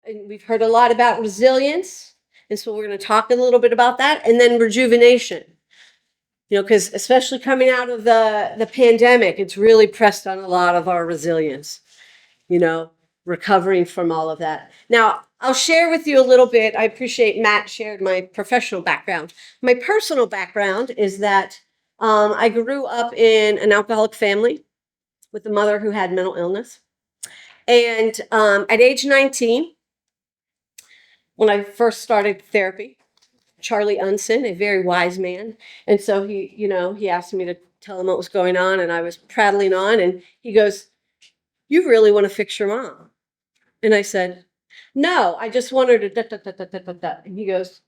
and we've heard a lot about resilience. And so we're going to talk a little bit about that. And then rejuvenation. Because especially coming out of the pandemic, it's really pressed on a lot of our resilience, recovering from all of that. Now, I'll share with you a little bit. I appreciate Matt shared my professional background. My personal background is that I grew up in an alcoholic family with a mother who had mental illness. And at age 19, when I first started therapy, Charlie Unson, a very wise man. And so he asked me to tell him what was going on, and I was prattling on, and he goes, "You really want to fix your mom?" And I said, "No, I just want her to da, da, da, da, da, da, da." And he goes,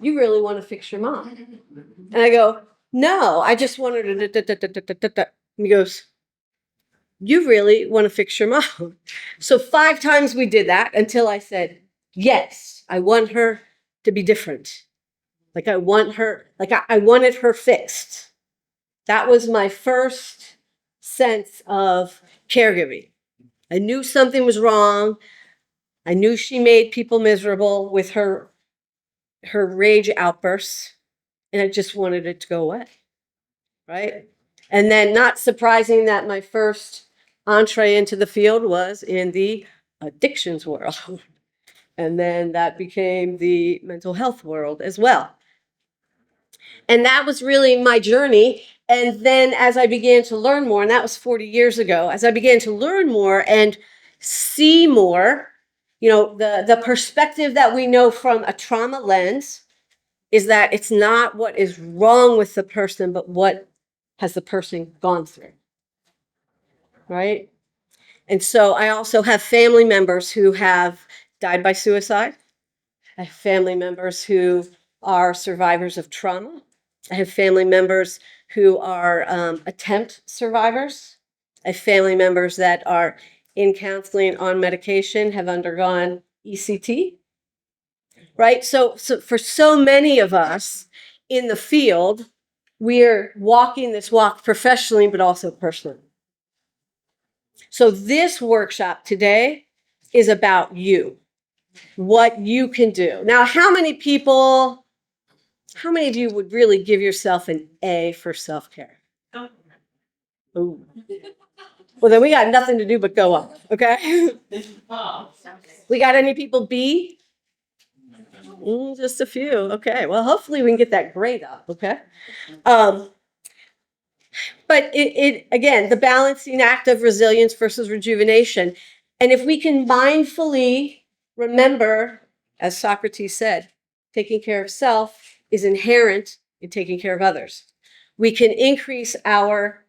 "You really want to fix your mom?" And I go, "No, I just want her to da, da, da, da, da, da, da, da." And he goes, "You really want to fix your mom?" So 5 times we did that until I said, "Yes, I want her to be different. Like I want her, like I wanted her fixed." That was my first sense of caregiving. I knew something was wrong. I knew she made people miserable with her rage outbursts, and I just wanted it to go away. Right? And then, not surprising that my first entree into the field was in the addictions world. And then that became the mental health world as well. And that was really my journey. And then as I began to learn more, and that was 40 years ago, as I began to learn more and see more, the perspective that we know from a trauma lens is that it's not what is wrong with the person, but what has the person gone through. Right? And so I also have family members who have died by suicide. I have family members who are survivors of trauma. I have family members who are attempt survivors. I have family members that are in counseling on medication, have undergone ECT. Right? So for so many of us in the field, we're walking this walk professionally, but also personally. So this workshop today is about you, what you can do. Now, how many of you would really give yourself an A for self-care? Ooh. Well, then we got nothing to do but go up, okay? We got any people B? Just a few, okay. Well, hopefully we can get that grade up, okay? But it again, the balancing act of resilience versus rejuvenation. And if we can mindfully remember, as Socrates said, taking care of self is inherent in taking care of others. We can increase our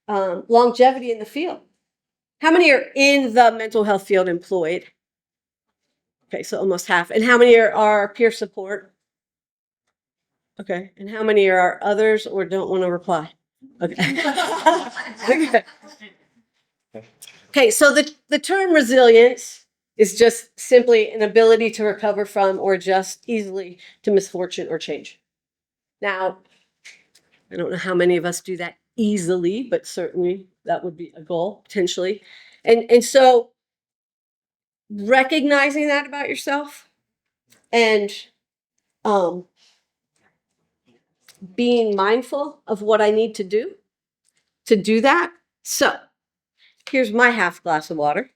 longevity in the field. How many are in the mental health field employed? Okay, so almost half. And how many are peer support? Okay, and how many are others or don't want to reply? Okay. Okay, so the term resilience is just simply an ability to recover from or adjust easily to misfortune or change. Now, I don't know how many of us do that easily, but certainly that would be a goal potentially. And so recognizing that about yourself and being mindful of what I need to do that. So here's my half glass of water.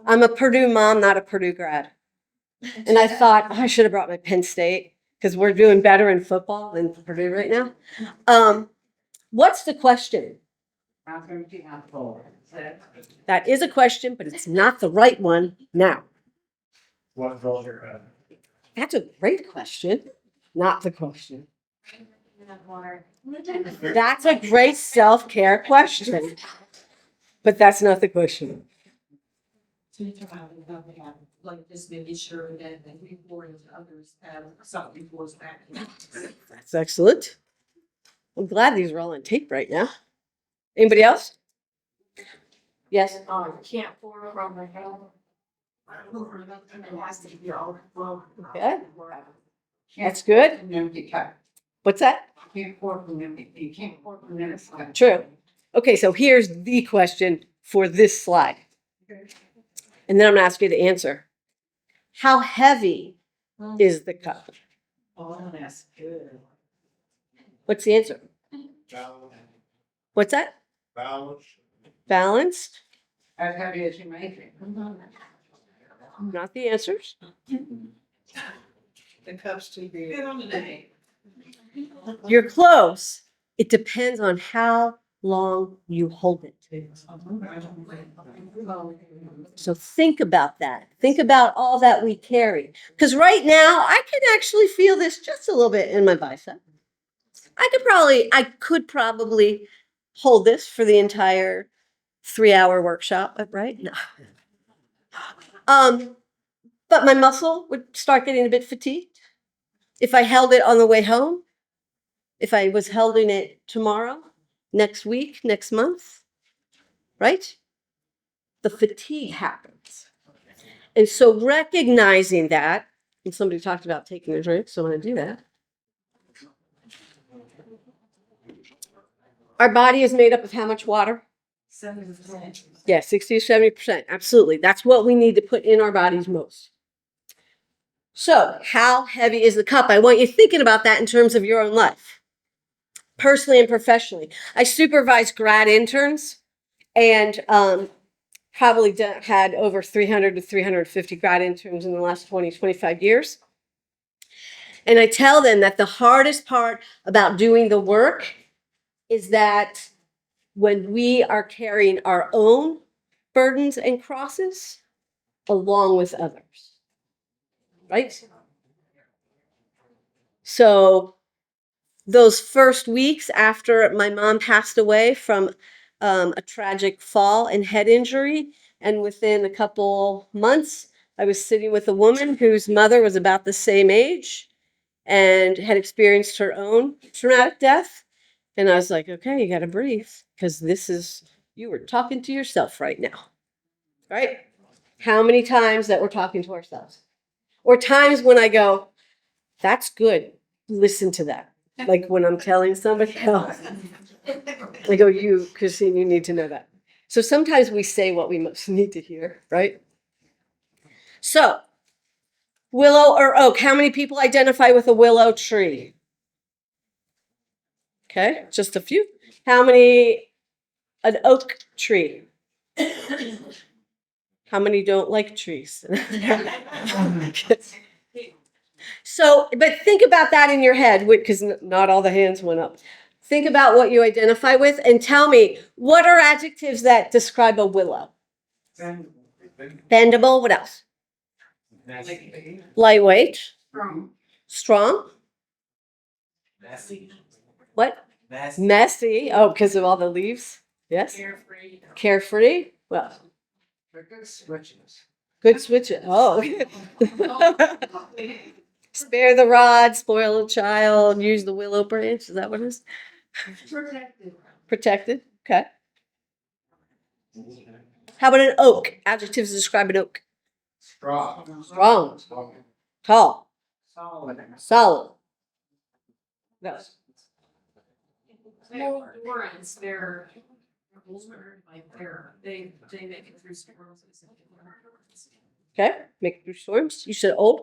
I'm a Purdue mom, not a Purdue grad. And I thought, I should have brought my Penn State because we're doing better in football than Purdue right now. What's the question? That is a question, but it's not the right one now. What role you're in? That's a great question. Not the question. That's a great self-care question. But that's not the question. Like just making sure that we pour into others have something for us back. That's excellent. I'm glad these are all on tape right now. Anybody else? Yes. Can't pour from the hell. It has to be all well. Okay. That's good. An empty cup. What's that? You can't pour from empty. You can't pour from the side. True. Okay, so here's the question for this slide. And then I'm going to ask you to answer. How heavy is the cup? Oh, that's good. What's the answer? Balance. What's that? Balance. Balanced? As heavy as you make it. Not the answers. The cup's too big. Good on the day. You're close. It depends on how long you hold it. So think about that. Think about all that we carry. Because right now, I can actually feel this just a little bit in my bicep. I could probably hold this for the entire 3-hour workshop, right? No. But my muscle would start getting a bit fatigued. If I held it on the way home, if I was holding it tomorrow, next week, next month, right? The fatigue happens. And so recognizing that, and somebody talked about taking a drink, so I'm going to do that. Our body is made up of how much water? 70%. Yeah, 60 to 70%. Absolutely. That's what we need to put in our bodies most. So, how heavy is the cup? I want you thinking about that in terms of your own life, personally and professionally. I supervise grad interns and probably had over 300 to 350 grad interns in the last 20, 25 years. And I tell them that the hardest part about doing the work is that when we are carrying our own burdens and crosses along with others, right? So those first weeks after my mom passed away from a tragic fall and head injury, and within a couple months, I was sitting with a woman whose mother was about the same age and had experienced her own traumatic death. And I was like, okay, you got to breathe because you were talking to yourself right now, right? How many times that we're talking to ourselves? Or times when I go, that's good. Listen to that. Like when I'm telling somebody else, I go, Christine, you need to know that. So sometimes we say what we most need to hear, right? So, willow or oak, how many people identify with a willow tree? Okay, just a few. How many, an oak tree? How many don't like trees? So, but think about that in your head, because not all the hands went up. Think about what you identify with and tell me, what are adjectives that describe a willow? Bendable, what else? Lightweight. Strong. Messy. What? Messy. Oh, because of all the leaves? Yes. Carefree. Carefree. Well, Good switches. good switches. Oh. Spare the rod, spoil the child, use the willow branch. Is that what it is? Protected. Protected. Okay. How about an oak? Adjectives to describe an oak. Strong. Strong. Tall. Solid. Solid. No. Endurance, they're like they make it through storms. Okay. Make it through storms. You said old.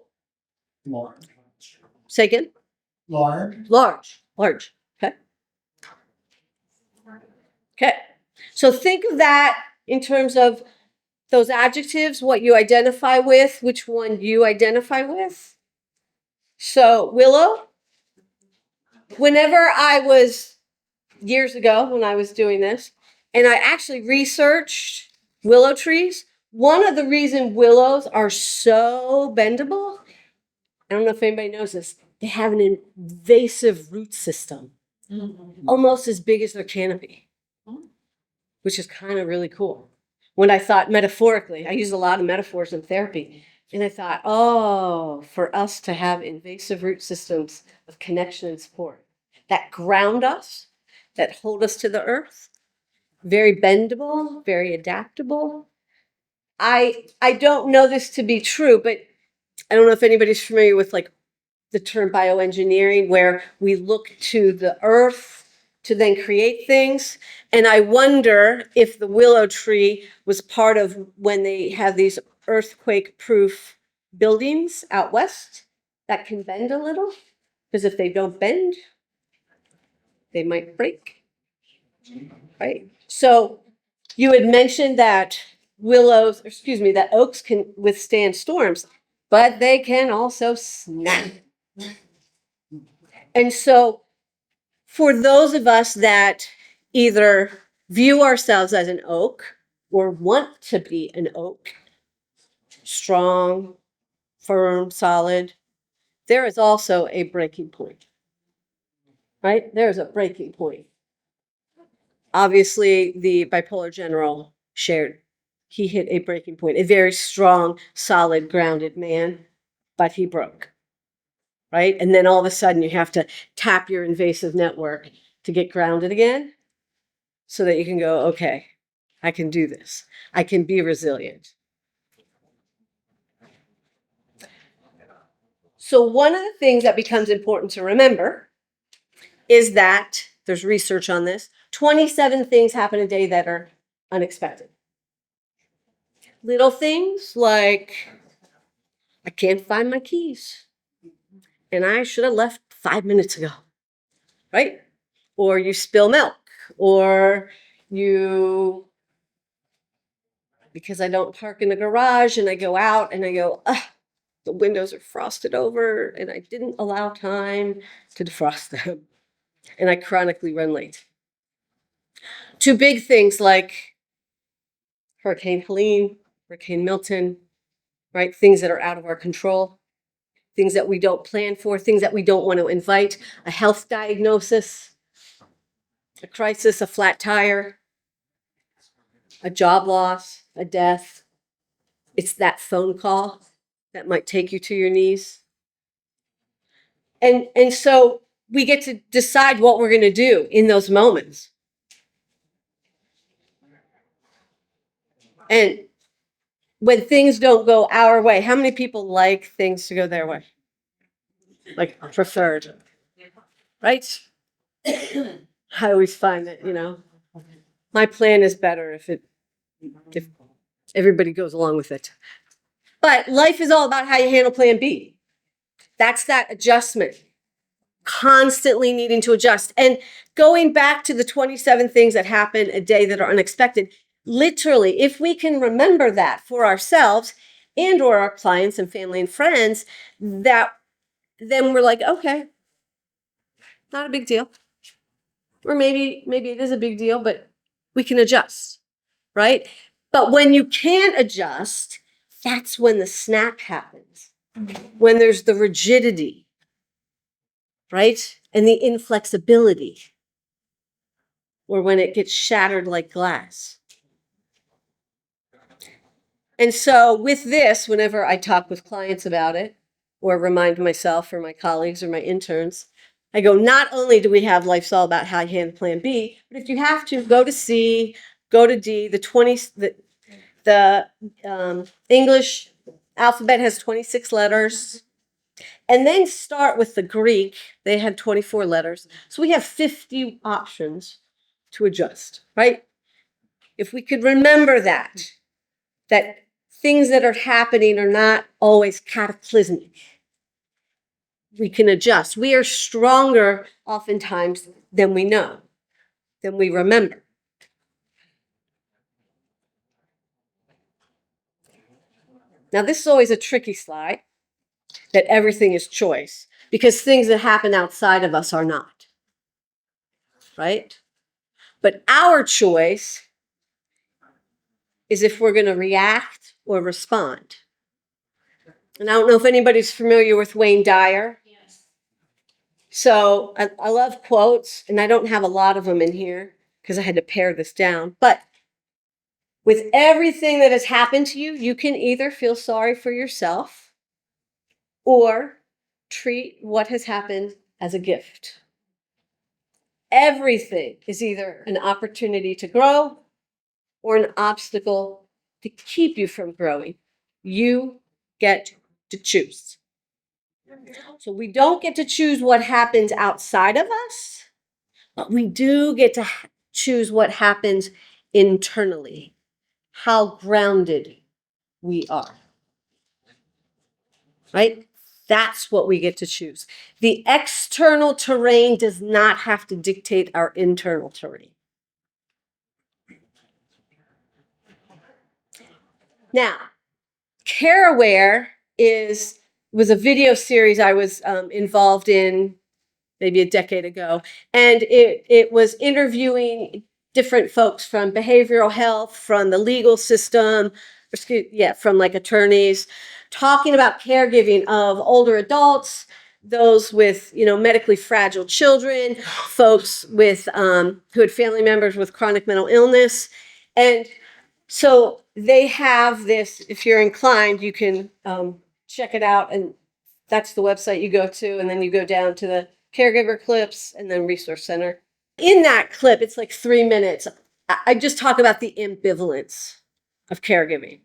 Large. Say again. Large. Large. Large. Okay. Okay. So think of that in terms of those adjectives, what you identify with, which one you identify with. So, willow, whenever I was, years ago when I was doing this, and I actually researched willow trees, one of the reasons willows are so bendable, I don't know if anybody knows this, they have an invasive root system, almost as big as their canopy, which is kind of really cool. When I thought metaphorically, I use a lot of metaphors in therapy, and I thought, oh, for us to have invasive root systems of connection and support that ground us, that hold us to the earth, very bendable, very adaptable. I don't know this to be true, but I don't know if anybody's familiar with like the term bioengineering, where we look to the earth to then create things. And I wonder if the willow tree was part of when they have these earthquake-proof buildings out west that can bend a little, because if they don't bend, they might break, right? So you had mentioned that that oaks can withstand storms, but they can also snap. And so for those of us that either view ourselves as an oak or want to be an oak, strong, firm, solid, there is also a breaking point, right? There's a breaking point. Obviously, the bipolar general shared, he hit a breaking point, a very strong, solid, grounded man, but he broke, right? And then all of a sudden you have to tap your invasive network to get grounded again so that you can go, okay, I can do this. I can be resilient. So one of the things that becomes important to remember is that there's research on this. 27 things happen a day that are unexpected. Little things like, I can't find my keys and I should have left 5 minutes ago, right? Or you spill milk, or because I don't park in the garage and I go out and I go, the windows are frosted over and I didn't allow time to defrost them. And I chronically run late. Two big things like Hurricane Helene, Hurricane Milton, right? Things that are out of our control, things that we don't plan for, things that we don't want to invite, a health diagnosis, a crisis, a flat tire, a job loss, a death. It's that phone call that might take you to your knees. And so we get to decide what we're going to do in those moments. And when things don't go our way, how many people like things to go their way? Like preferred, right? I always find that, my plan is better if everybody goes along with it. But life is all about how you handle plan B. That's that adjustment, constantly needing to adjust. And going back to the 27 things that happen a day that are unexpected, literally, if we can remember that for ourselves and or our clients and family and friends, that then we're like, okay, not a big deal. Or maybe it is a big deal, but we can adjust, right? But when you can't adjust, that's when the snap happens. When there's the rigidity, right? And the inflexibility. Or when it gets shattered like glass. And so with this, whenever I talk with clients about it, or remind myself or my colleagues or my interns, I go, not only do we have Life's All About How You Handle Plan B, but if you have to, go to C, go to D, the English alphabet has 26 letters, and then start with the Greek. They had 24 letters. So we have 50 options to adjust, right? If we could remember that things that are happening are not always cataclysmic, we can adjust. We are stronger oftentimes than we know, than we remember. Now, this is always a tricky slide, that everything is choice, because things that happen outside of us are not, right? But our choice is if we're going to react or respond. And I don't know if anybody's familiar with Wayne Dyer. Yes. So I love quotes, and I don't have a lot of them in here because I had to pare this down. But with everything that has happened to you, you can either feel sorry for yourself or treat what has happened as a gift. Everything is either an opportunity to grow or an obstacle to keep you from growing. You get to choose. So we don't get to choose what happens outside of us, But we do get to choose what happens internally, how grounded we are. Right? That's what we get to choose. The external terrain does not have to dictate our internal terrain. Now, CareAware was a video series I was involved in maybe a decade ago, and it was interviewing different folks from behavioral health, from the legal system, from like attorneys, talking about caregiving of older adults, those with medically fragile children, folks with who had family members with chronic mental illness, and so they have this. If you're inclined, you can check it out, and that's the website you go to, and then you go down to the caregiver clips and then resource center. In that clip, it's like 3 minutes. I just talk about the ambivalence of caregiving,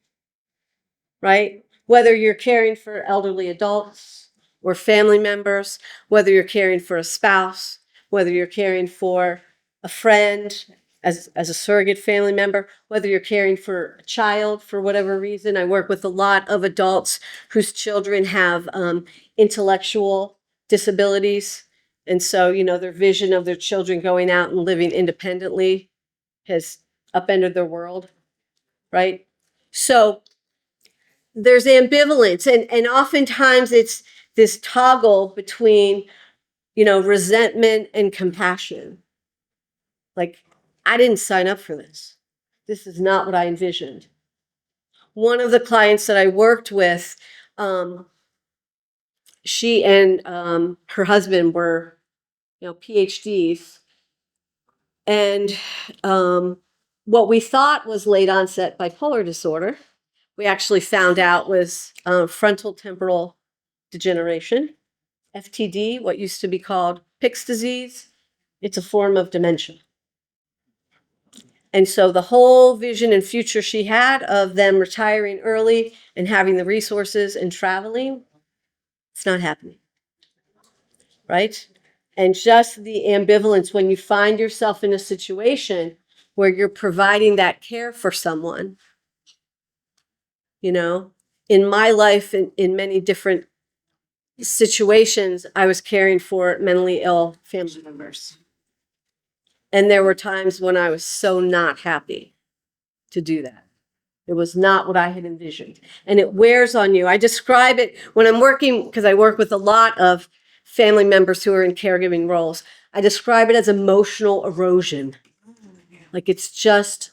right? Whether you're caring for elderly adults or family members, whether you're caring for a spouse, whether you're caring for a friend as a surrogate family member, whether you're caring for a child for whatever reason. I work with a lot of adults whose children have intellectual disabilities. And so, their vision of their children going out and living independently has upended their world, right? So there's ambivalence, and oftentimes it's this toggle between, resentment and compassion. Like, I didn't sign up for this. This is not what I envisioned. One of the clients that I worked with, she and her husband were, PhDs, and what we thought was late onset bipolar disorder, we actually found out was frontal temporal degeneration, FTD, what used to be called Pick's disease. It's a form of dementia. And so the whole vision and future she had of them retiring early and having the resources and traveling, it's not happening, right? And just the ambivalence when you find yourself in a situation where you're providing that care for someone, in my life, in many different situations, I was caring for mentally ill family members. And there were times when I was so not happy to do that. It was not what I had envisioned. And it wears on you. I describe it when I'm working, because I work with a lot of family members who are in caregiving roles. I describe it as emotional erosion. Like, it's just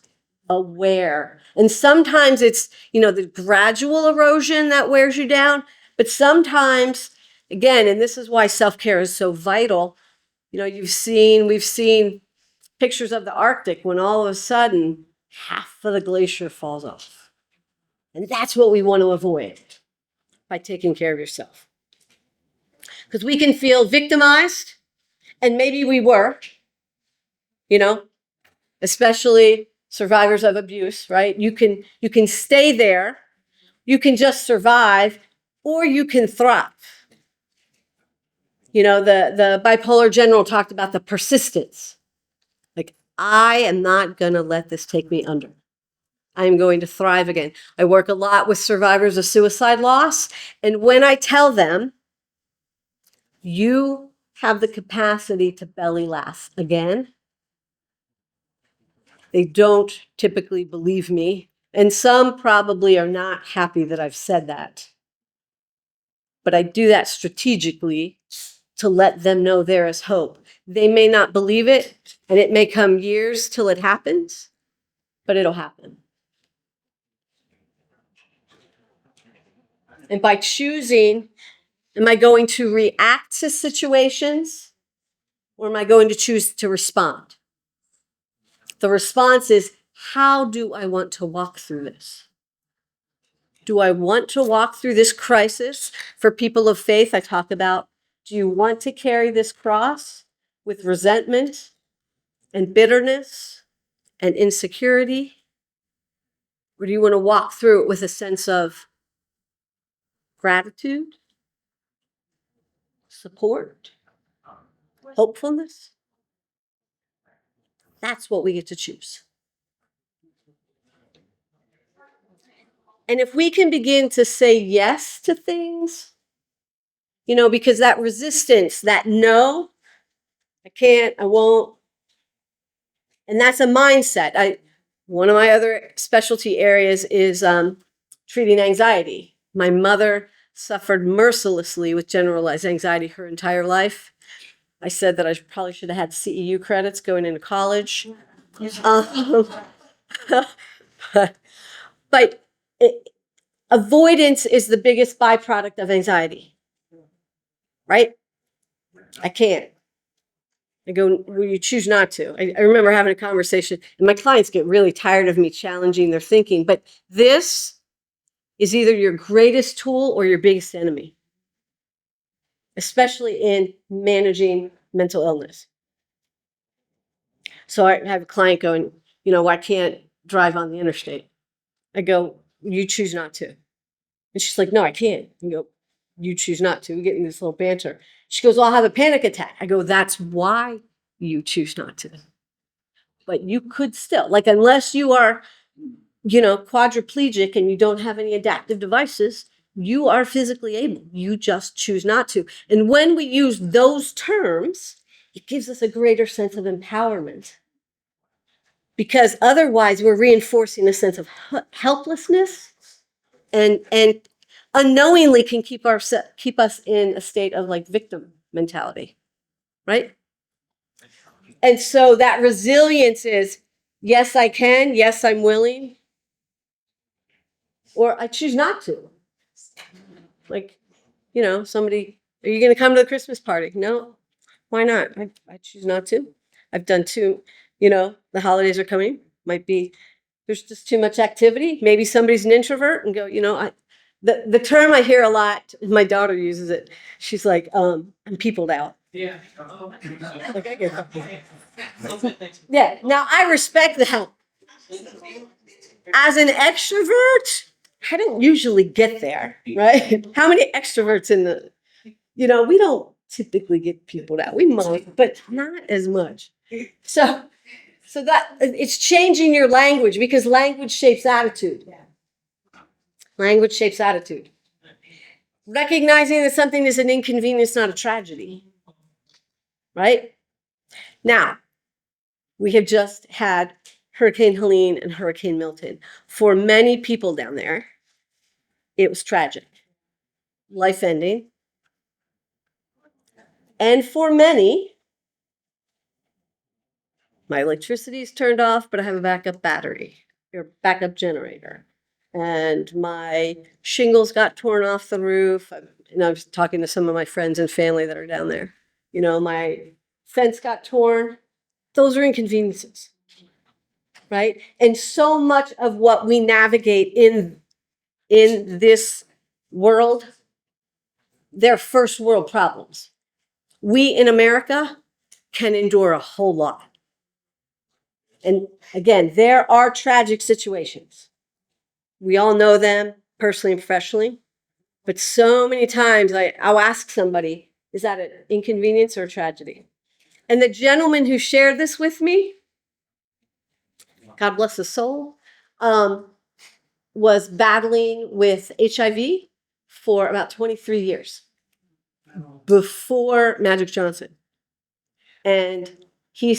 a wear. And sometimes it's, the gradual erosion that wears you down. But sometimes, again, and this is why self-care is so vital. We've seen pictures of the Arctic when all of a sudden half of the glacier falls off. And that's what we want to avoid by taking care of yourself. Because we can feel victimized, and maybe we were, especially survivors of abuse, right? You can stay there, you can just survive, or you can thrive. The bipolar general talked about the persistence. Like, I am not going to let this take me under. I'm going to thrive again. I work a lot with survivors of suicide loss. And when I tell them, you have the capacity to belly laugh again, they don't typically believe me. And some probably are not happy that I've said that. But I do that strategically to let them know there is hope. They may not believe it, and it may come years till it happens, but it'll happen. And by choosing, am I going to react to situations, or am I going to choose to respond? The response is, how do I want to walk through this? Do I want to walk through this crisis? For people of faith, I talk about, do you want to carry this cross with resentment and bitterness and insecurity? Or do you want to walk through it with a sense of gratitude, support, hopefulness? That's what we get to choose. And if we can begin to say yes to things, because that resistance, that no, I can't, I won't, and that's a mindset. One of my other specialty areas is treating anxiety. My mother suffered mercilessly with generalized anxiety her entire life. I said that I probably should have had CEU credits going into college. Um, but avoidance is the biggest byproduct of anxiety, right? I can't. I go, well, you choose not to. I remember having a conversation, and my clients get really tired of me challenging their thinking, but this is either your greatest tool or your biggest enemy, especially in managing mental illness. So I have a client going, I can't drive on the interstate. I go, you choose not to. And she's like, no, I can't. I go, you choose not to. We get in this little banter. She goes, well, I'll have a panic attack. I go, that's why you choose not to. But you could still, like, unless you are, quadriplegic and you don't have any adaptive devices, you are physically able. You just choose not to. And when we use those terms, it gives us a greater sense of empowerment. Because otherwise, we're reinforcing a sense of helplessness and unknowingly can keep us in a state of like victim mentality, right? And so that resilience is, yes, I can, yes, I'm willing, or I choose not to. Like, somebody, are you going to come to the Christmas party? No, why not? I choose not to. I've done two, the holidays are coming, there's just too much activity. Maybe somebody's an introvert and go, the term I hear a lot, my daughter uses it. She's like, I'm peopled out. Yeah. Like, I get that. Yeah. Now I respect that. As an extrovert, I don't usually get there, right? How many extroverts we don't typically get peopled out. We might, but not as much. So that it's changing your language because language shapes attitude. Language shapes attitude. Recognizing that something is an inconvenience, not a tragedy. Right? Now, we have just had Hurricane Helene and Hurricane Milton. For many people down there, it was tragic, life-ending. And for many, my electricity is turned off, but I have a backup battery or backup generator. And my shingles got torn off the roof. And I was talking to some of my friends and family that are down there. My fence got torn. Those are inconveniences, right? And so much of what we navigate in this world, they're first world problems. We in America can endure a whole lot. And again, there are tragic situations. We all know them personally and professionally. But so many times I'll ask somebody, is that an inconvenience or a tragedy? And the gentleman who shared this with me, God bless his soul, was battling with HIV for about 23 years before Magic Johnson. And he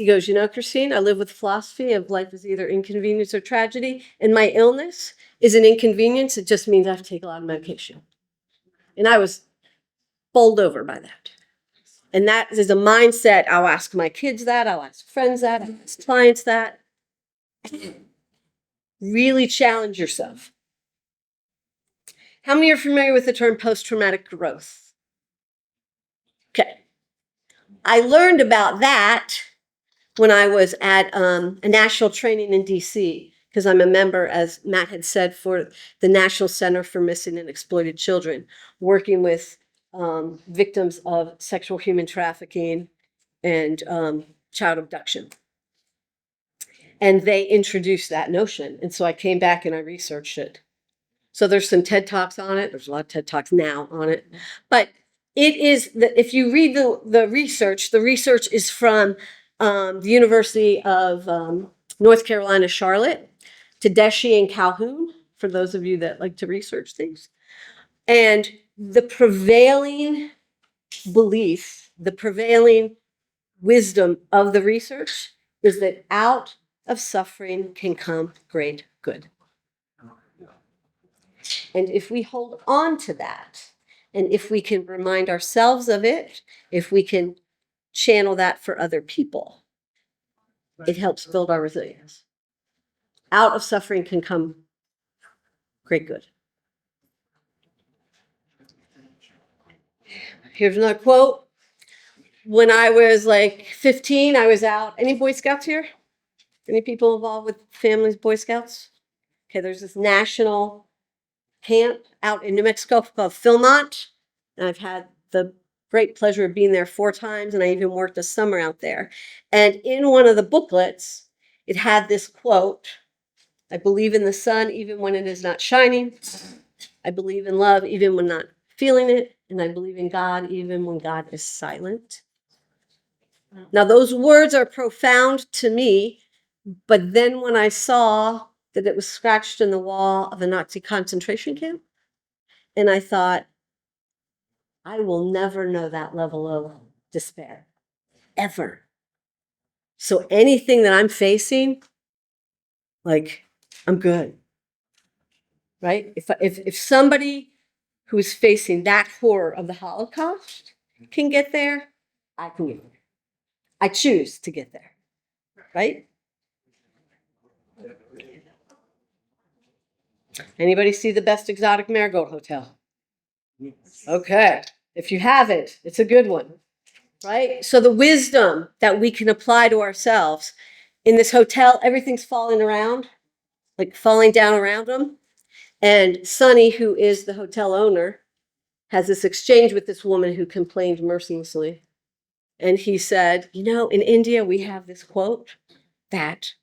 goes, Christine, I live with the philosophy of life is either inconvenience or tragedy. And my illness is an inconvenience. It just means I have to take a lot of medication. And I was bowled over by that. And that is a mindset. I'll ask my kids that. I'll ask friends that. I'll ask clients that. Really challenge yourself. How many are familiar with the term post-traumatic growth? Okay. I learned about that when I was at a national training in DC, because I'm a member, as Matt had said, for the National Center for Missing and Exploited Children, working with victims of sexual human trafficking and child abduction. And they introduced that notion. And so I came back and I researched it. So there's some TED Talks on it. There's a lot of TED Talks now on it. But it is, if you read the research is from the University of North Carolina, Charlotte, Tedeschi and Calhoun, for those of you that like to research things. And the prevailing belief, the prevailing wisdom of the research is that out of suffering can come great good. And if we hold on to that, and if we can remind ourselves of it, if we can channel that for other people, it helps build our resilience. Out of suffering can come great good. Here's another quote. When I was like 15, I was out. Any Boy Scouts here? Any people involved with families, Boy Scouts? Okay, there's this national camp out in New Mexico called Philmont. And I've had the great pleasure of being there 4 times, and I even worked a summer out there. And in one of the booklets, it had this quote: I believe in the sun even when it is not shining. I believe in love even when not feeling it. And I believe in God even when God is silent. Now, those words are profound to me, but then when I saw that it was scratched in the wall of a Nazi concentration camp, and I thought, I will never know that level of despair, ever. So anything that I'm facing, like, I'm good, right? If somebody who is facing that horror of the Holocaust can get there, I can get there. I choose to get there, right? Anybody see the Best Exotic Marigold Hotel? Okay. If you haven't, it's a good one, right? So the wisdom that we can apply to ourselves in this hotel, everything's falling around, like falling down around them. And Sonny, who is the hotel owner, has this exchange with this woman who complained mercilessly. And he said, you know, in India, we have this quote that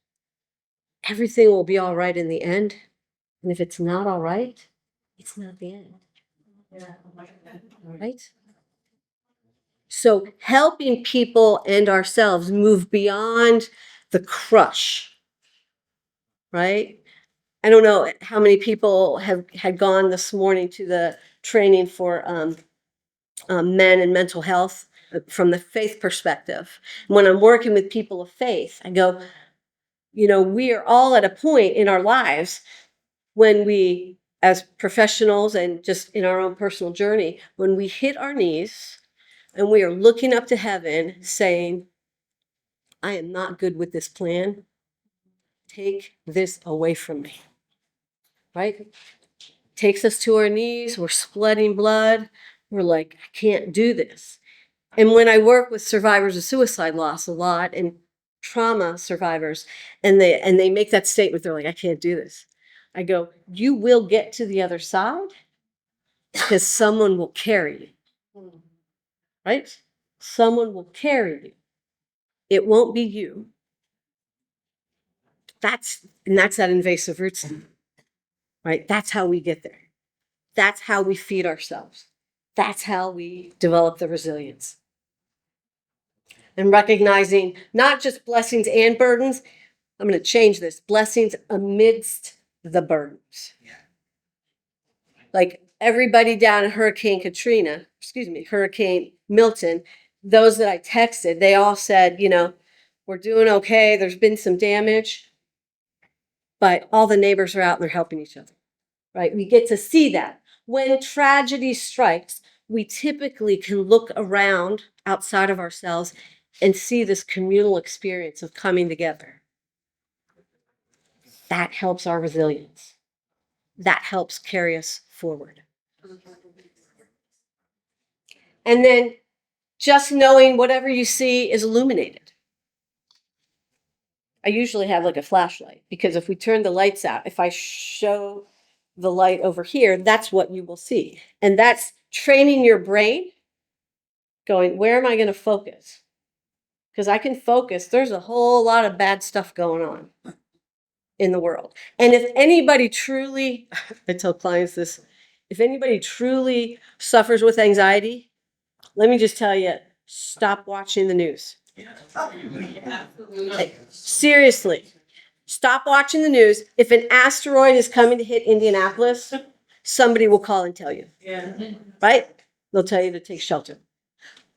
everything will be all right in the end. And if it's not all right, it's not the end. Right? So helping people and ourselves move beyond the crush, right? I don't know how many people had gone this morning to the training for men and mental health from the faith perspective. When I'm working with people of faith, I go, you know, we are all at a point in our lives when we, as professionals and just in our own personal journey, when we hit our knees and we are looking up to heaven saying, I am not good with this plan. Take this away from me. Right? Takes us to our knees. We're sweating blood. We're like, I can't do this. And when I work with survivors of suicide loss a lot and trauma survivors, and they make that statement, they're like, I can't do this. I go, you will get to the other side because someone will carry you. Right? Someone will carry you. It won't be you. That's that invasive root system, right? That's how we get there. That's how we feed ourselves. That's how we develop the resilience. And recognizing not just blessings and burdens, I'm going to change this, blessings amidst the burdens. Like everybody down in Hurricane Milton, those that I texted, they all said, you know, we're doing okay. There's been some damage, but all the neighbors are out and they're helping each other, right? We get to see that. When tragedy strikes, we typically can look around outside of ourselves and see this communal experience of coming together. That helps our resilience. That helps carry us forward. And then just knowing whatever you see is illuminated. I usually have like a flashlight because if we turn the lights out, if I show the light over here, that's what you will see. And that's training your brain going, where am I going to focus? Because I can focus. There's a whole lot of bad stuff going on in the world. And if anybody truly, I tell clients this, if anybody truly suffers with anxiety, let me just tell you, stop watching the news. Like, seriously, stop watching the news. If an asteroid is coming to hit Indianapolis, somebody will call and tell you, right? They'll tell you to take shelter.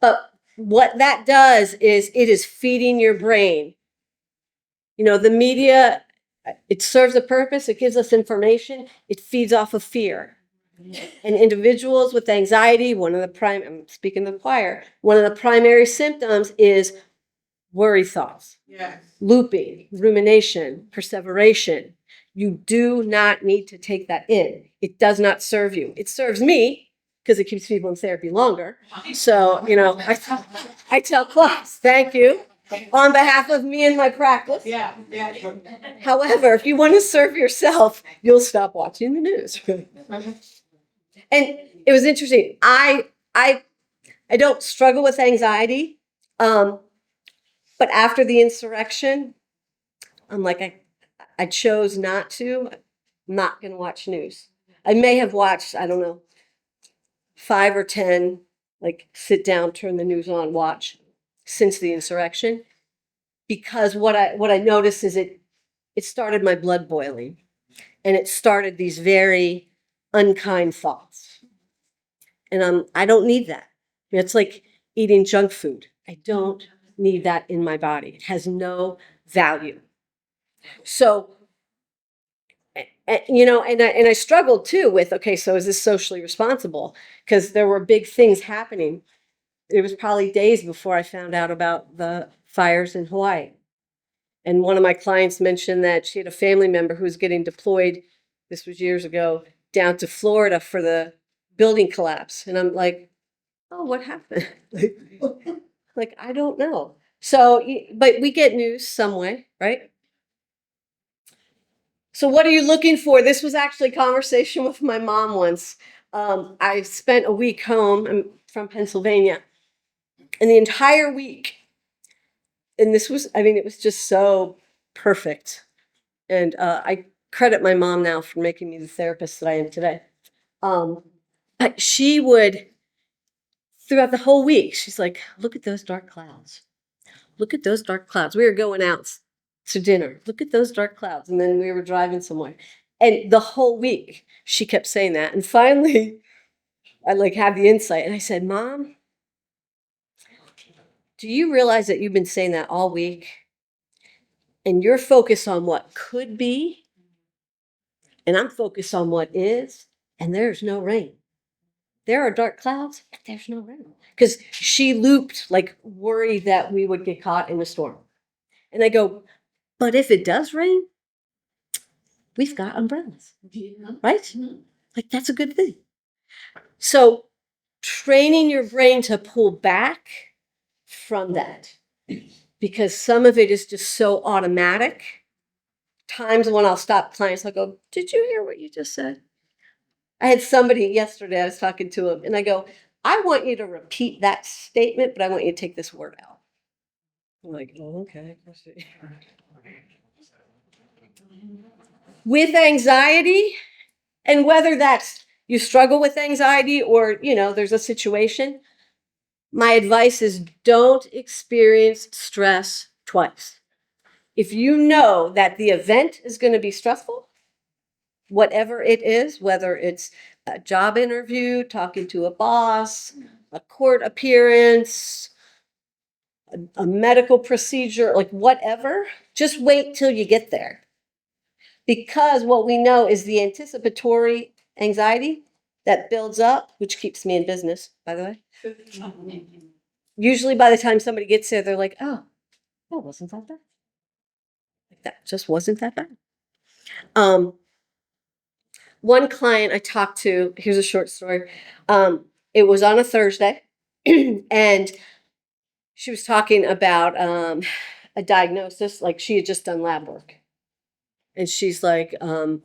But what that does is it is feeding your brain. You know, the media, it serves a purpose. It gives us information. It feeds off of fear. And individuals with anxiety, I'm speaking to the choir, one of the primary symptoms is worry thoughts, looping, rumination, perseveration. You do not need to take that in. It does not serve you. It serves me because it keeps people in therapy longer. So, you know, I tell clients, thank you on behalf of me and my practice. However, if you want to serve yourself, you'll stop watching the news. And it was interesting. I don't struggle with anxiety. But after the insurrection, I'm like, I chose not to. I'm not going to watch news. I may have watched, I don't know, 5 or 10, like sit down, turn the news on, watch since the insurrection. Because what I noticed is it started my blood boiling, and it started these very unkind thoughts. And I don't need that. It's like eating junk food. I don't need that in my body. It has no value. So, you know, and I struggled too with, okay, so is this socially responsible? Because there were big things happening. It was probably days before I found out about the fires in Hawaii. And one of my clients mentioned that she had a family member who was getting deployed, this was years ago, down to Florida for the building collapse. And I'm like, oh, what happened? Like, I don't know. So, but we get news some way, right? So what are you looking for? This was actually a conversation with my mom once. I spent a week home. I'm from Pennsylvania. And the entire week, and this was, I mean, it was just so perfect. And I credit my mom now for making me the therapist that I am today. But she would, throughout the whole week, she's like, look at those dark clouds. Look at those dark clouds. We were going out to dinner. Look at those dark clouds. And then we were driving somewhere. And the whole week, she kept saying that. And finally, I like had the insight. And I said, Mom, do you realize that you've been saying that all week? And you're focused on what could be. And I'm focused on what is. And there's no rain. There are dark clouds, but there's no rain. Because she looped, like, worried that we would get caught in a storm. And I go, but if it does rain, we've got umbrellas, right? Like, that's a good thing. So training your brain to pull back from that, because some of it is just so automatic. Times when I'll stop clients, I'll go, did you hear what you just said? I had somebody yesterday, I was talking to him, and I go, I want you to repeat that statement, but I want you to take this word out. I'm like, oh, okay. With anxiety, and whether that's you struggle with anxiety or, you know, there's a situation, my advice is don't experience stress twice. If you know that the event is going to be stressful, whatever it is, whether it's a job interview, talking to a boss, a court appearance, a medical procedure, like whatever, just wait till you get there. Because what we know is the anticipatory anxiety that builds up, which keeps me in business, by the way. Usually by the time somebody gets there, they're like, oh, that wasn't that bad. Like that just wasn't that bad. One client I talked to, here's a short story. It was on a Thursday, and she was talking about a diagnosis, like she had just done lab work. And she's like, well,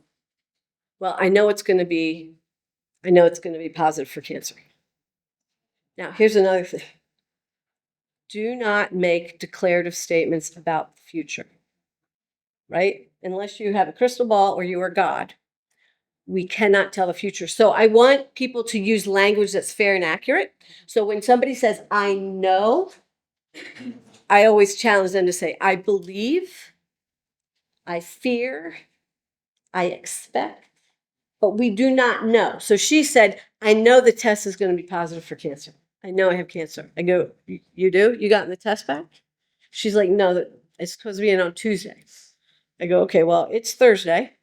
I know it's going to be positive for cancer. Now, here's another thing. Do not make declarative statements about the future, right? Unless you have a crystal ball or you are God. We cannot tell the future. So I want people to use language that's fair and accurate. So when somebody says, I know, I always challenge them to say, I believe, I fear, I expect, but we do not know. So she said, I know the test is going to be positive for cancer. I know I have cancer. I go, you do? You gotten the test back? She's like, no, it's supposed to be in on Tuesday. I go, okay, well, it's Thursday.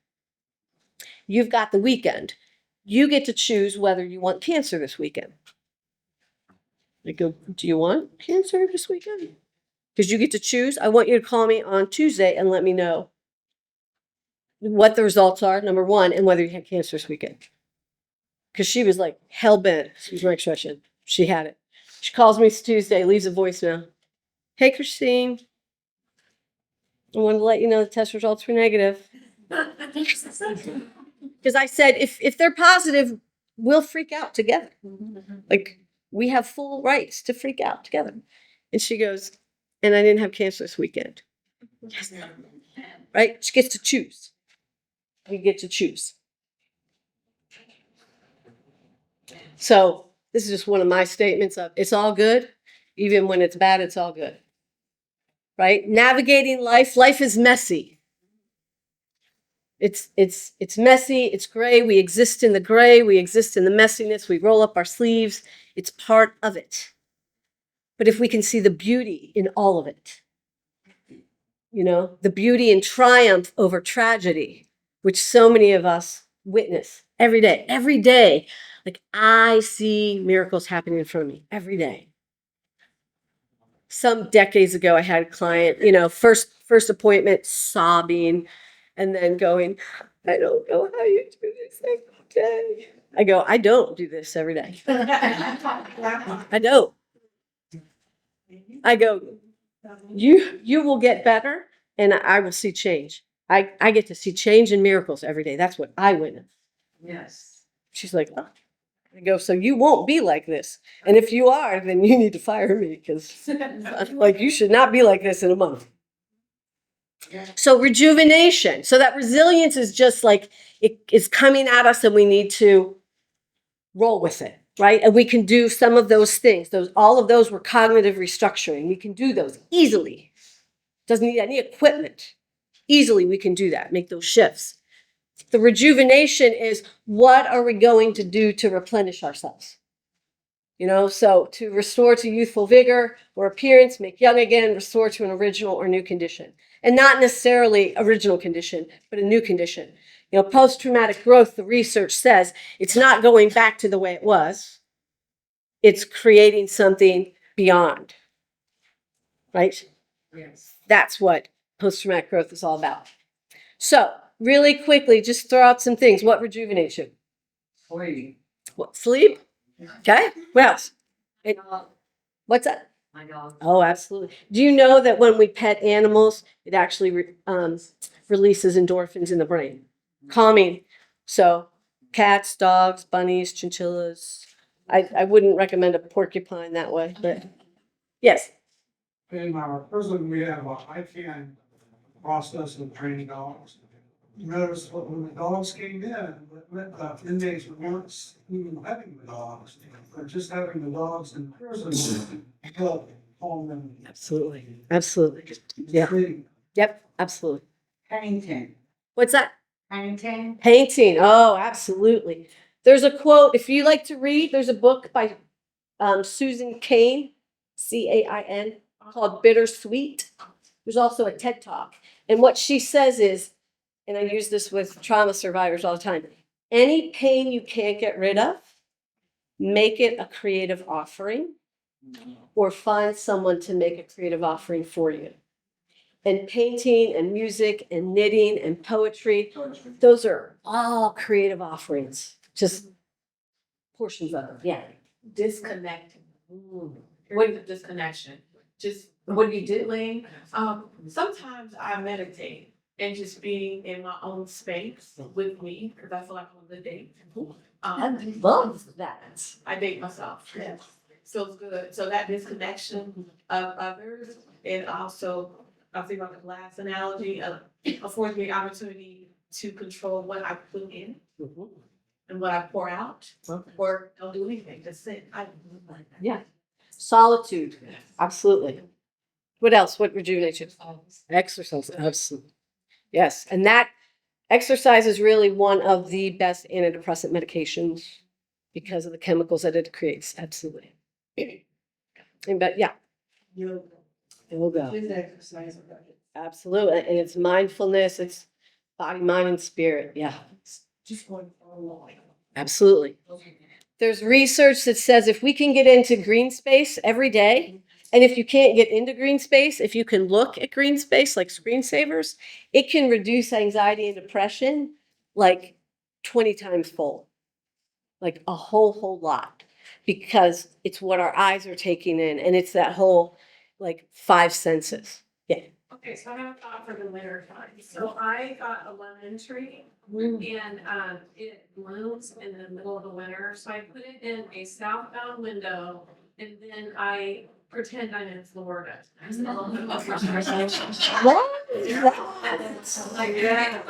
You've got the weekend. You get to choose whether you want cancer this weekend. I go, do you want cancer this weekend? Because you get to choose. I want you to call me on Tuesday and let me know what the results are, number one, and whether you had cancer this weekend. Because she was like hell bent. Excuse my expression. She had it. She calls me Tuesday, leaves a voicemail. Hey, Christine. I wanted to let you know the test results were negative. Because I said, if they're positive, we'll freak out together. Like, we have full rights to freak out together. And she goes, and I didn't have cancer this weekend. Yes. Right? She gets to choose. We get to choose. So this is just one of my statements of it's all good. Even when it's bad, it's all good. Right? Navigating life. Life is messy. It's messy. It's gray. We exist in the gray. We exist in the messiness. We roll up our sleeves. It's part of it. But if we can see the beauty in all of it, you know, the beauty and triumph over tragedy, which so many of us witness every day. Like I see miracles happening in front of me every day. Some decades ago, I had a client, you know, first appointment, sobbing, and then going, I don't know how you do this every day. I go, I don't do this every day. I don't. I go, you will get better and I will see change. I get to see change and miracles every day. That's what I witness. Yes. She's like, oh. I go, so you won't be like this. And if you are, then you need to fire me because like you should not be like this in a month. So rejuvenation. So that resilience is just like it is coming at us and we need to roll with it, right? And we can do some of those things. All of those were cognitive restructuring. We can do those easily. Doesn't need any equipment. Easily we can do that, make those shifts. The rejuvenation is what are we going to do to replenish ourselves? You know, so to restore to youthful vigor or appearance, make young again, restore to an original or new condition. And not necessarily original condition, but a new condition. You know, post-traumatic growth, the research says it's not going back to the way it was. It's creating something beyond, right? Yes. That's what post-traumatic growth is all about. So really quickly, just throw out some things. What rejuvenates you? Sleep. What, sleep? Okay. What else? What's that? My dog. Oh, absolutely. Do you know that when we pet animals, it actually releases endorphins in the brain? Calming. So cats, dogs, bunnies, chinchillas. I wouldn't recommend a porcupine that way, but yes. In our prison, we have a ICANN process of training dogs. You notice when the dogs came in, inmates weren't even having the dogs, but just having the dogs in prison helped calm them. Absolutely. Absolutely. Yeah. Yep. Absolutely. Painting. What's that? Painting. Painting. Oh, absolutely. There's a quote. If you like to read, there's a book by Susan Cain, Cain, called Bittersweet. There's also a TED Talk. And what she says is, and I use this with trauma survivors all the time, any pain you can't get rid of, make it a creative offering or find someone to make a creative offering for you. And painting and music and knitting and poetry, those are all creative offerings, just portions of them. Yeah. Disconnecting. What is a disconnection? Just what you did. Sometimes I meditate and just being in my own space with me because I feel like I'm on the date. I love that. I date myself. Yes. Feels good. So that disconnection of others and also I think about the glass analogy affords me opportunity to control what I put in and what I pour out or don't do anything. Just sit. Yeah. Solitude. Absolutely. What else? What rejuvenates you? Exercise. Absolutely. Yes. And that exercise is really one of the best antidepressant medications because of the chemicals that it creates. Absolutely. But yeah, yoga. With exercise. Absolutely. And it's mindfulness, it's body, mind, and spirit. Yeah. Just going for a walk. Absolutely. There's research that says if we can get into green space every day, and if you can't get into green space, if you can look at green space like screensavers, it can reduce anxiety and depression like 20 times fold, like a whole lot, because it's what our eyes are taking in, and it's that whole like five senses. Yeah. Okay, so I have a thought for the winter time. So I got a lemon tree and it blooms in the middle of the winter. So I put it in a southbound window and then I pretend I'm in Florida. Like that.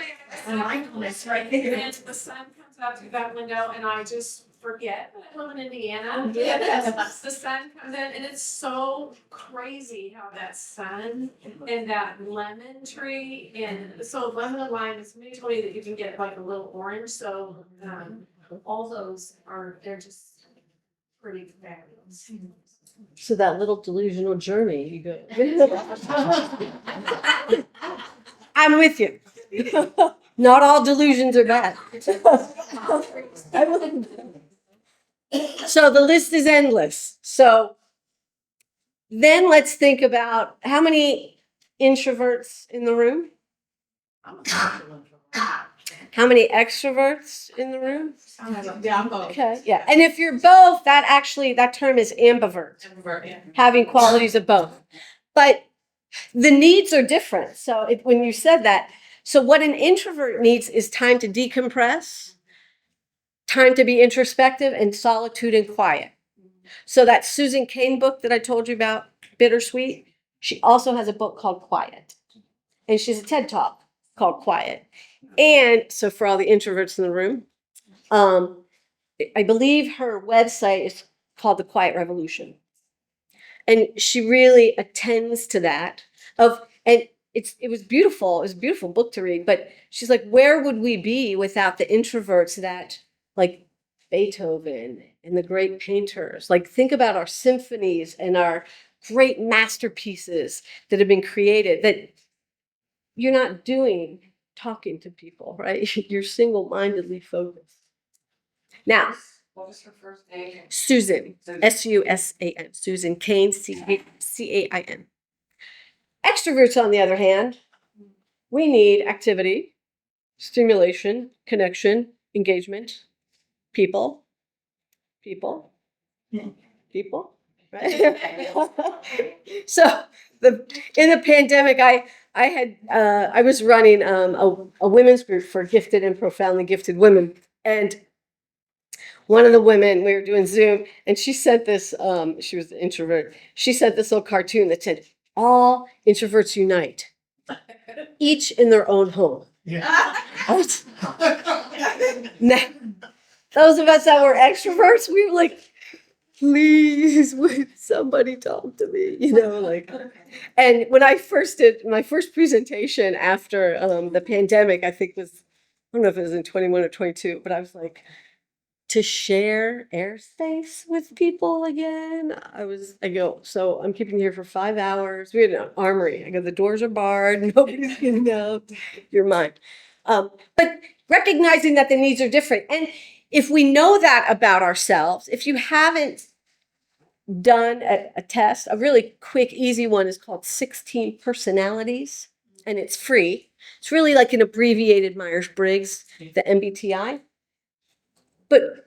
Mindfulness right there. And the sun comes out through that window and I just forget that I live in Indiana. Yes. The sun comes in and it's so crazy how that sun and that lemon tree and so lemon and lime, somebody told me that you can get like a little orange, so all those they're just pretty fabulous. So that little delusional journey, you go. I'm with you. Not all delusions are bad. So the list is endless. So then let's think about how many introverts in the room? How many extroverts in the room? Yeah, I'm both. Okay, yeah. And if you're both, that term is ambivert, Yeah. having qualities of both. But the needs are different. So when you said that, so what an introvert needs is time to decompress, time to be introspective, and solitude and quiet. So that Susan Cain book that I told you about, Bittersweet, she also has a book called Quiet. And she's a TED Talk called Quiet. And so for all the introverts in the room, I believe her website is called The Quiet Revolution. And she really attends to that and it was beautiful. It was a beautiful book to read, but she's like, where would we be without the introverts that like Beethoven and the great painters? Like think about our symphonies and our great masterpieces that have been created that you're not doing talking to people, right? You're single-mindedly focused. Now, What was her first name? Susan, Susan, Susan Cain, Cain. Extroverts, on the other hand, we need activity, stimulation, connection, engagement, people, right? So in the pandemic, I was running a women's group for gifted and profoundly gifted women, and one of the women, we were doing Zoom, and she sent this, she was an introvert, she sent this little cartoon that said, all introverts unite, each in their own home. Yeah. Now, those of us that were extroverts, we were like, please, would somebody talk to me? Like, and when I first did my first presentation after the pandemic, I think was, I don't know if it was in 21 or 22, but I was like, to share airspace with people again. I go, so I'm keeping you here for 5 hours. We had an armory. I go, the doors are barred. Nobody's getting out. You're mine. But recognizing that the needs are different. And if we know that about ourselves, if you haven't done a test, a really quick, easy one is called 16 Personalities, and it's free. It's really like an abbreviated Myers-Briggs, the MBTI. But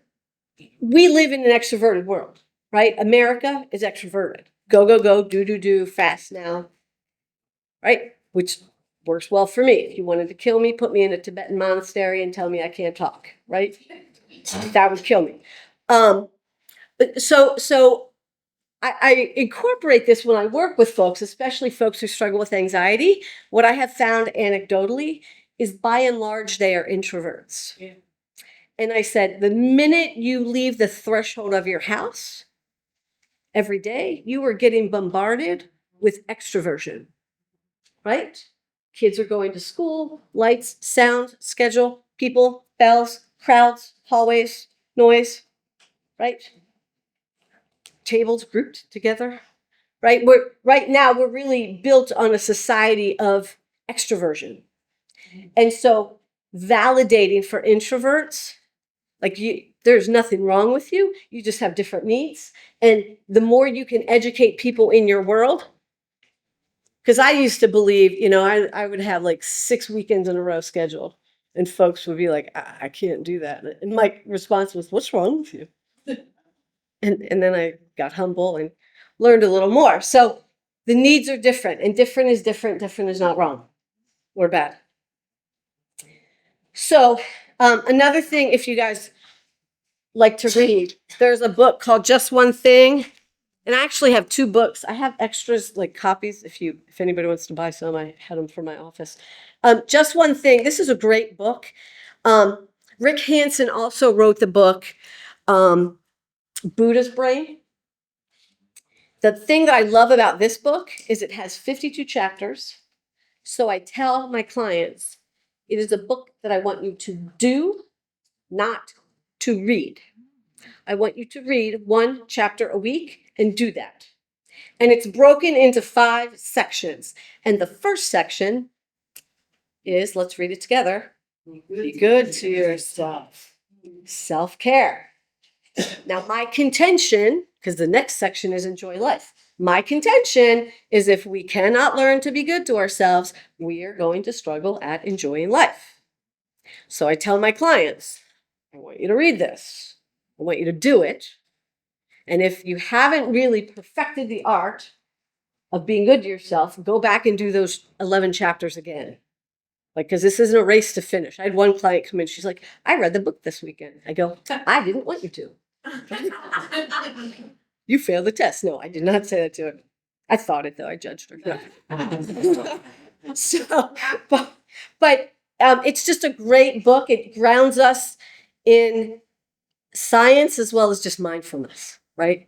we live in an extroverted world, right? America is extroverted. Go, go, go, do, fast now, right? Which works well for me. If you wanted to kill me, put me in a Tibetan monastery and tell me I can't talk, right? That would kill me. So I incorporate this when I work with folks, especially folks who struggle with anxiety. What I have found anecdotally is by and large, they are introverts. Yeah. And I said, the minute you leave the threshold of your house every day, you are getting bombarded with extroversion, right? Kids are going to school, lights, sound, schedule, people, bells, crowds, hallways, noise, right? Tables grouped together, right? Right now we're really built on a society of extroversion. And so validating for introverts, there's nothing wrong with you. You just have different needs. And the more you can educate people in your world, because I used to believe, I would have like 6 weekends in a row scheduled, and folks would be like, I can't do that. And my response was, what's wrong with you? And then I got humble and learned a little more. So the needs are different, and different is different. Different is not wrong or bad. So another thing, if you guys like to read, there's a book called Just One Thing. And I actually have 2 books. I have extras, like copies, if anybody wants to buy some. I had them for my office. Just One Thing. This is a great book. Rick Hansen also wrote the book Buddha's Brain. The thing that I love about this book is it has 52 chapters. So I tell my clients, it is a book that I want you to do, not to read. I want you to read 1 chapter a week and do that. And it's broken into 5 sections. And the first section is, let's read it together. Be good to yourself. Self-care. Now, my contention, because the next section is enjoy life. My contention is if we cannot learn to be good to ourselves, we are going to struggle at enjoying life. So I tell my clients, I want you to read this. I want you to do it. And if you haven't really perfected the art of being good to yourself, go back and do those 11 chapters again. Because this isn't a race to finish. I had one client come in, she's like, I read the book this weekend. I go, I didn't want you to. You failed the test. No, I did not say that to her. I thought it though, I judged her. No. So, but it's just a great book. It grounds us in science as well as just mindfulness, right?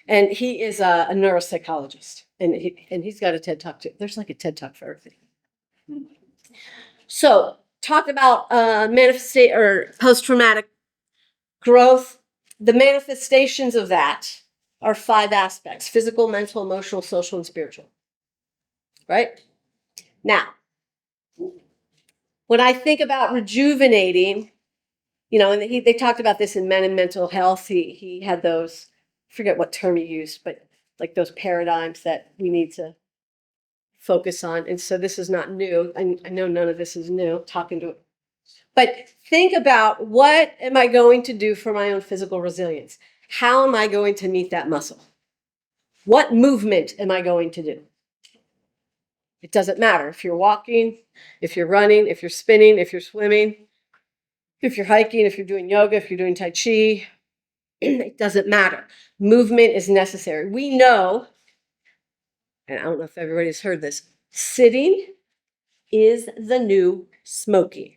And he is a neuropsychologist, and he's got a TED Talk too. There's like a TED Talk for everything. So, talk about manifestation or post-traumatic growth. The manifestations of that are 5 aspects: physical, mental, emotional, social, and spiritual. Right? Now, when I think about rejuvenating, and they talked about this in Men and Mental Health. He had those, I forget what term he used, but like those paradigms that we need to focus on. And so this is not new. I know none of this is new, talking to it. But think about, what am I going to do for my own physical resilience? How am I going to meet that muscle? What movement am I going to do? It doesn't matter if you're walking, if you're running, if you're spinning, if you're swimming, if you're hiking, if you're doing yoga, if you're doing Tai Chi. It doesn't matter. Movement is necessary. We know, and I don't know if everybody's heard this, sitting is the new smoking.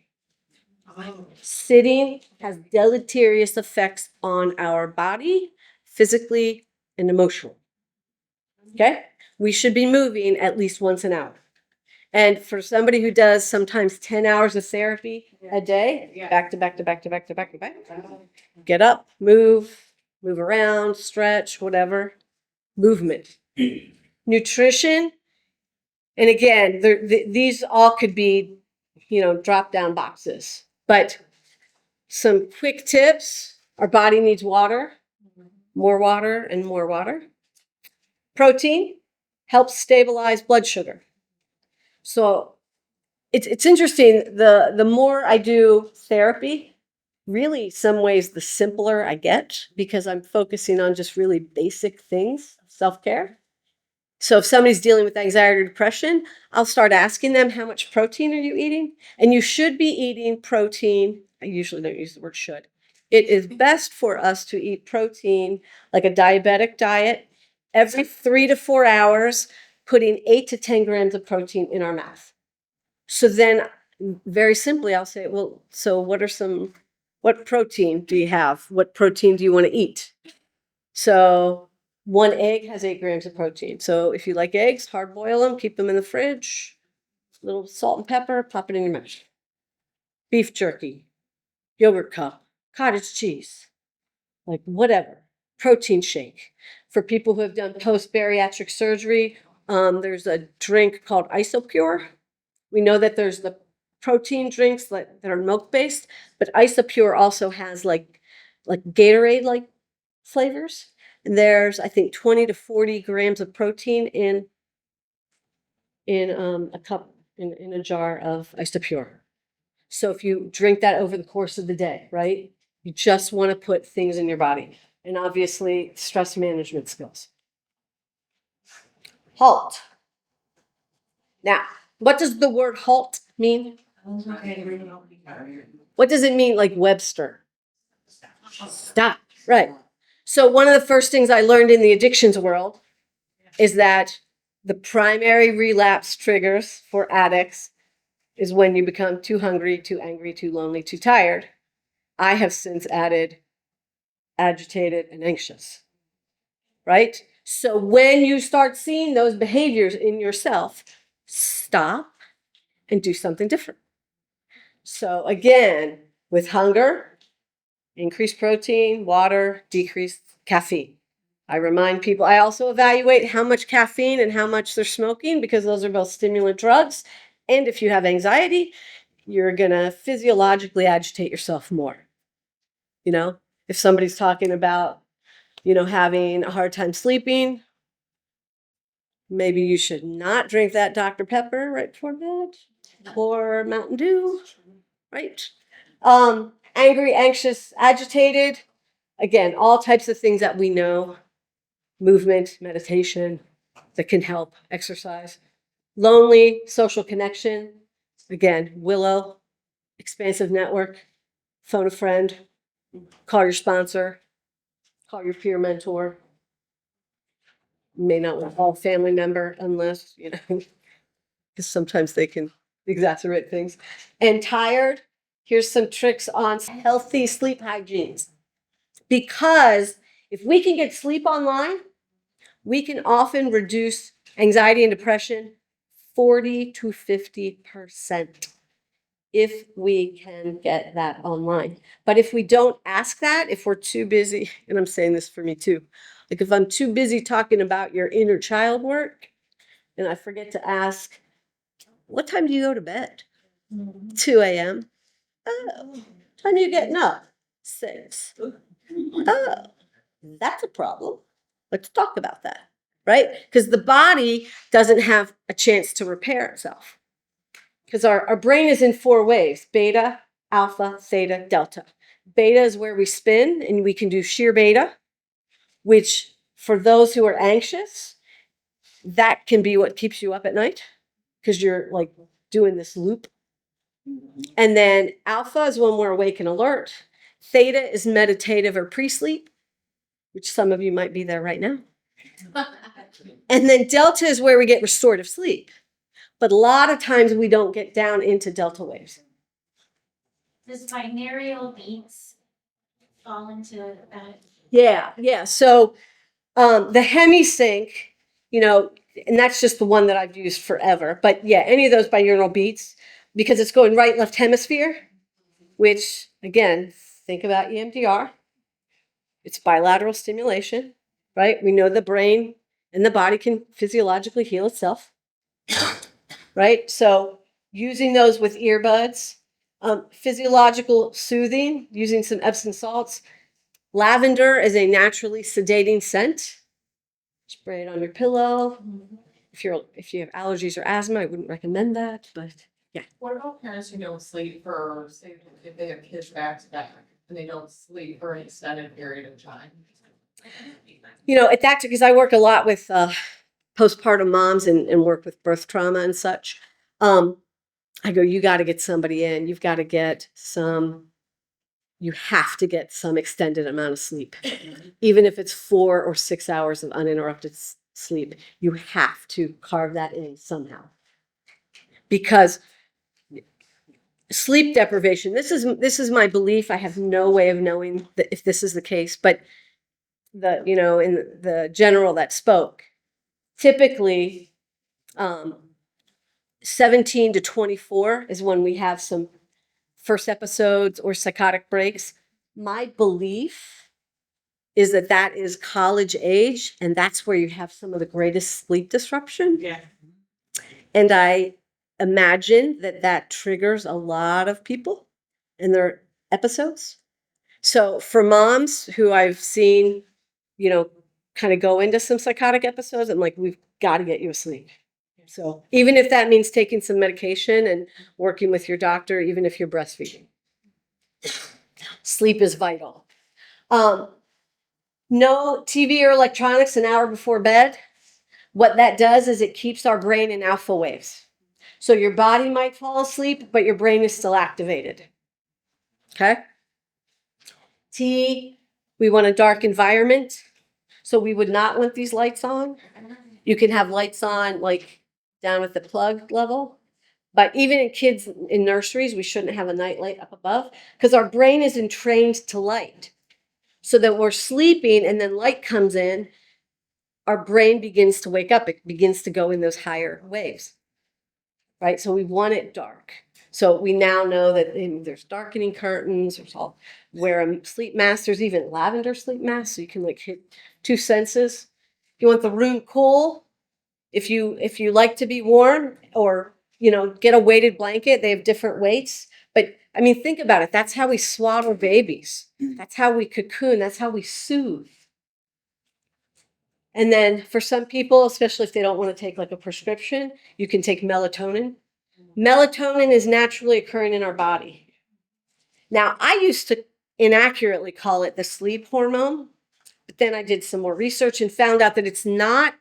Sitting has deleterious effects on our body, physically and emotionally. Okay? We should be moving at least once an hour. And for somebody who does sometimes 10 hours of therapy a day, back to back to back to back to back to back, get up, move around, stretch, whatever. Movement. Nutrition. And again, these all could be, drop down boxes. But some quick tips: our body needs water, more water and more water. Protein helps stabilize blood sugar. So it's interesting. The more I do therapy, really some ways the simpler I get, because I'm focusing on just really basic things, self-care. So if somebody's dealing with anxiety or depression, I'll start asking them, how much protein are you eating? And you should be eating protein. I usually don't use the word should. It is best for us to eat protein like a diabetic diet every 3 to 4 hours, putting 8 to 10 grams of protein in our mouth. So then very simply, I'll say, well, so what protein do you have? What protein do you want to eat? So One egg has 8 grams of protein. So if you like eggs, hard boil them, keep them in the fridge, little salt and pepper, pop it in your mouth. Beef jerky, yogurt cup, cottage cheese, like whatever, protein shake. For people who have done post-bariatric surgery, there's a drink called Isopure. We know that there's the protein drinks that are milk-based, but Isopure also has like Gatorade-like flavors. And there's, I think, 20 to 40 grams of protein in a cup, in a jar of Isopure. So if you drink that over the course of the day, right? You just want to put things in your body. And obviously, stress management skills. HALT. Now, what does the word HALT mean? What does it mean, like Webster? Stop. Right. So one of the first things I learned in the addictions world is that the primary relapse triggers for addicts is when you become too hungry, too angry, too lonely, too tired. I have since added agitated and anxious, right? So when you start seeing those behaviors in yourself, stop and do something different. So again, with hunger, increase protein, water, decrease caffeine. I remind people, I also evaluate how much caffeine and how much they're smoking because those are both stimulant drugs. And if you have anxiety, you're going to physiologically agitate yourself more. You know, if somebody's talking about, having a hard time sleeping, maybe you should not drink that Dr. Pepper right before bed or Mountain Dew, right? Angry, anxious, agitated. Again, all types of things that we know, movement, meditation that can help, exercise. Lonely, social connection. Again, Willow, expansive network, phone a friend, call your sponsor, call your peer mentor. You may not want to call a family member unless, because sometimes they can exacerbate things. And tired, here's some tricks on healthy sleep hygienes. Because if we can get sleep online, we can often reduce anxiety and depression 40 to 50% if we can get that online. But if we don't ask that, if we're too busy, and I'm saying this for me too, like if I'm too busy talking about your inner child work and I forget to ask, what time do you go to bed? 2 a.m. Oh, time are you getting up? 6. Oh, that's a problem. Let's talk about that, right? Because the body doesn't have a chance to repair itself. Because our brain is in 4 waves: beta, alpha, theta, delta. Beta is where we spin and we can do sheer beta, which for those who are anxious, that can be what keeps you up at night because you're like doing this loop. And then alpha is when we're awake and alert. Theta is meditative or pre-sleep, which some of you might be there right now. And then delta is where we get restorative sleep. But a lot of times we don't get down into delta waves. Does binaural beats fall into that? Yeah. So the hemisync, and that's just the one that I've used forever. But yeah, any of those binaural beats, because it's going right, left hemisphere, which again, think about EMDR. It's bilateral stimulation, right? We know the brain and the body can physiologically heal itself, right? So using those with earbuds, physiological soothing, using some Epsom salts. Lavender is a naturally sedating scent. Spray it on your pillow. If you have allergies or asthma, I wouldn't recommend that, but yeah. What about parents who don't sleep for, say, if they have kids back to back and they don't sleep for an extended period of time? At that, because I work a lot with postpartum moms and work with birth trauma and such. I go, you got to get somebody in. You have to get some extended amount of sleep. Even if it's 4 or 6 hours of uninterrupted sleep, you have to carve that in somehow. Because sleep deprivation, this is my belief. I have no way of knowing if this is the case, but in the general that spoke, typically, 17 to 24 is when we have some first episodes or psychotic breaks. My belief is that that is college age, and that's where you have some of the greatest sleep disruption. Yeah. And I imagine that that triggers a lot of people in their episodes. So for moms who I've seen, kind of go into some psychotic episodes, I'm like, we've got to get you asleep. So even if that means taking some medication and working with your doctor, even if you're breastfeeding, sleep is vital. No TV or electronics an hour before bed. What that does is it keeps our brain in alpha waves. So your body might fall asleep, but your brain is still activated. Okay? T, we want a dark environment. So we would not want these lights on. You can have lights on like down at the plug level. But even in kids in nurseries, we shouldn't have a night light up above because our brain is entrained to light. So that we're sleeping and then light comes in, our brain begins to wake up. It begins to go in those higher waves, right? So we want it dark. So we now know that there's darkening curtains, there's all wear a sleep mask, there's even lavender sleep masks, so you can like hit two senses. If you want the room cool, if you like to be warm or get a weighted blanket, they have different weights. But I mean, think about it. That's how we swaddle babies. That's how we cocoon. That's how we soothe. And then for some people, especially if they don't want to take like a prescription, you can take melatonin. Melatonin is naturally occurring in our body. Now, I used to inaccurately call it the sleep hormone, but then I did some more research and found out that it's not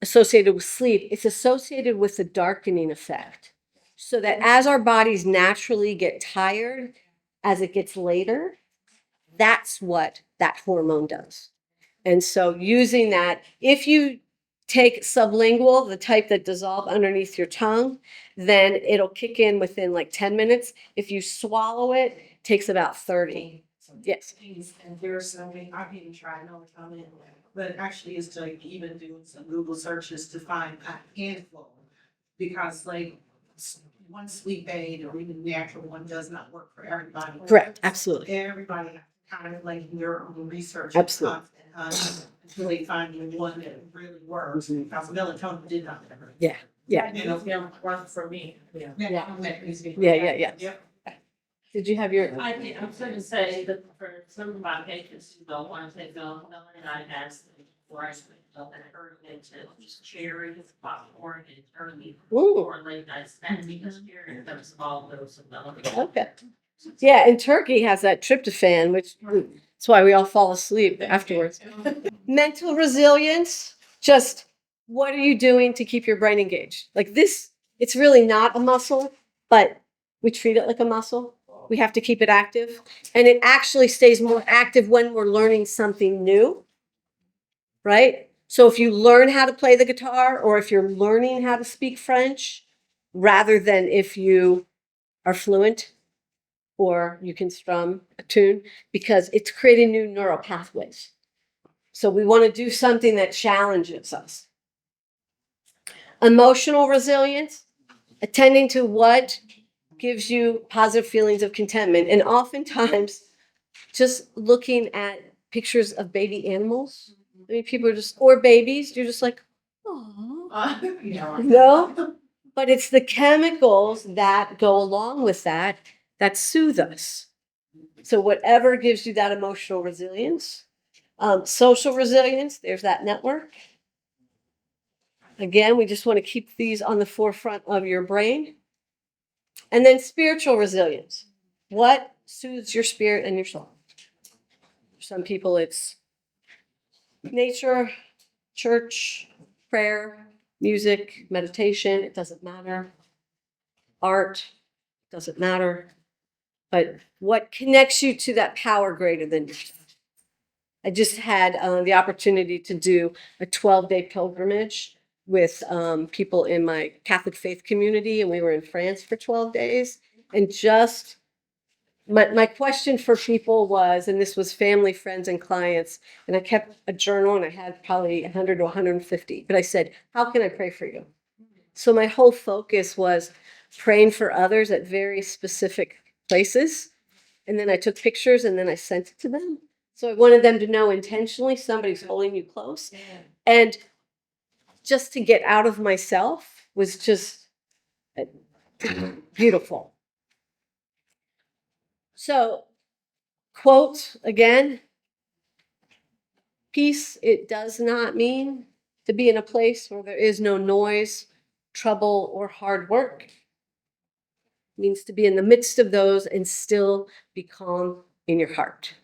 associated with sleep. It's associated with the darkening effect. So that as our bodies naturally get tired, as it gets later, that's what that hormone does. And so using that, if you take sublingual, the type that dissolve underneath your tongue, then it'll kick in within like 10 minutes. If you swallow it, it takes about 30. Yes. And there's something I've even tried melatonin, but actually is to even do some Google searches to find a handful. Because one sleep aid or even the actual one does not work for everybody. Correct. Absolutely. Everybody kind of like your own research. Absolutely. Until they find the one that really works. Because melatonin did not work. Yeah. And it's gonna work for me. Yeah. Yeah. Yep. Did you have your? I was gonna say that for some of my patients who don't want to take milk, and I asked them before I sleep, and turn into cherries, popcorn, and turkey Ooh. or late night snack because cherry has a small dose of milk. Okay. Yeah, and turkey has that tryptophan, which that's why we all fall asleep afterwards. Mental resilience, just what are you doing to keep your brain engaged? Like this, it's really not a muscle, but we treat it like a muscle. We have to keep it active. And it actually stays more active when we're learning something new, right? So if you learn how to play the guitar or if you're learning how to speak French, rather than if you are fluent or you can strum a tune, because it's creating new neural pathways. So we want to do something that challenges us. Emotional resilience, attending to what gives you positive feelings of contentment. And oftentimes, just looking at pictures of baby animals, I mean, people are just, or babies, you're just like, oh, no. But it's the chemicals that go along with that soothe us. So whatever gives you that emotional resilience. Social resilience, there's that network. Again, we just want to keep these on the forefront of your brain. And then spiritual resilience. What soothes your spirit and your soul? For some people, it's nature, church, prayer, music, meditation. It doesn't matter. Art, doesn't matter. But what connects you to that power greater than yourself? I just had the opportunity to do a 12-day pilgrimage with people in my Catholic faith community, and we were in France for 12 days. And just my question for people was, and this was family, friends, and clients, and I kept a journal and I had probably 100 to 150, but I said, how can I pray for you? So my whole focus was praying for others at very specific places. And then I took pictures and then I sent it to them. So I wanted them to know intentionally somebody's holding you close. And just to get out of myself was just beautiful. So, quote again, peace, it does not mean to be in a place where there is no noise, trouble, or hard work. It means to be in the midst of those and still be calm in your heart.